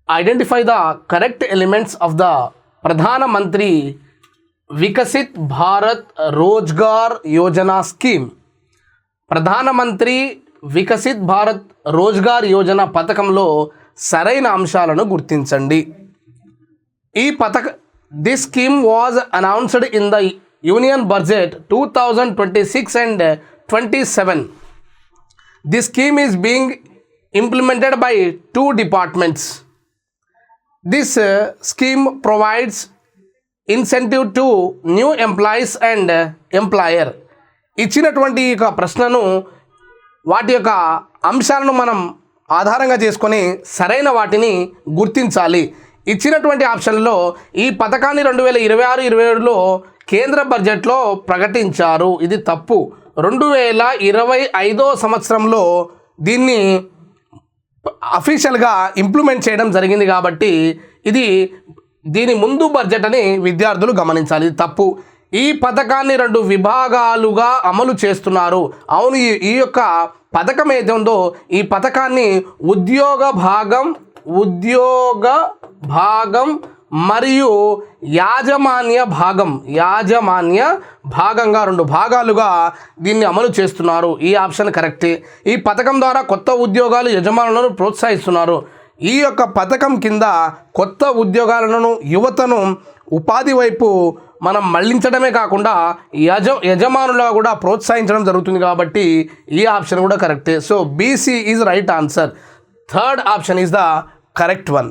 Identify the correct elements of the ప్రధానమంత్రి Viksit Bharat Rozgar Yojana scheme. ప్రధానమంత్రి వికసిత్ భారత్ రోజ్గార్ యోజన పథకంలో సరైన అంశాలను గుర్తించండి. This scheme was announced in the union budget 2026 and 27. This scheme is being implemented by 2 departments. This scheme provides incentive to new employees and employer. ఇచ్చినటువంటి యొక్క ప్రశ్నను వాటి యొక్క అంశాలను మనం ఆధారంగా చేసుకొని సరైన వాటిని గుర్తించాలి. ఇచ్చినటువంటి ఆప్షన్లో ఈ పథకాన్ని 2026-27లో కేంద్ర బడ్జెట్లో ప్రకటించారు. ఇది తప్పు. 2025 సంవత్సరంలో దీన్ని అఫీషియల్గా ఇంప్లిమెంట్ చేయడం జరిగింది కాబట్టి దీని ముందు బడ్జెట్ అని విద్యార్థులు గమనించాలి. ఇది తప్పు. ఈ పథకాన్ని 2 విభాగాలుగా అమలు చేస్తున్నారు. అవును, ఈ యొక్క పథకం ఏదైతే ఉందో ఈ పథకాన్ని ఉద్యోగ భాగం మరియు యాజమాన్య భాగంగా 2 భాగాలుగా దీన్ని అమలు చేస్తున్నారు. ఈ ఆప్షన్ కరెక్టే. ఈ పథకం ద్వారా కొత్త ఉద్యోగాలు యజమానులను ప్రోత్సహిస్తున్నారు. ఈ యొక్క పథకం కింద కొత్త ఉద్యోగాలను యువతను ఉపాధి వైపు మనం మళ్లించడమే కాకుండా యజమానులుగా కూడా ప్రోత్సహించడం జరుగుతుంది కాబట్టి ఈ ఆప్షన్ కూడా కరెక్టే. So BC is right answer. Third option is the correct one.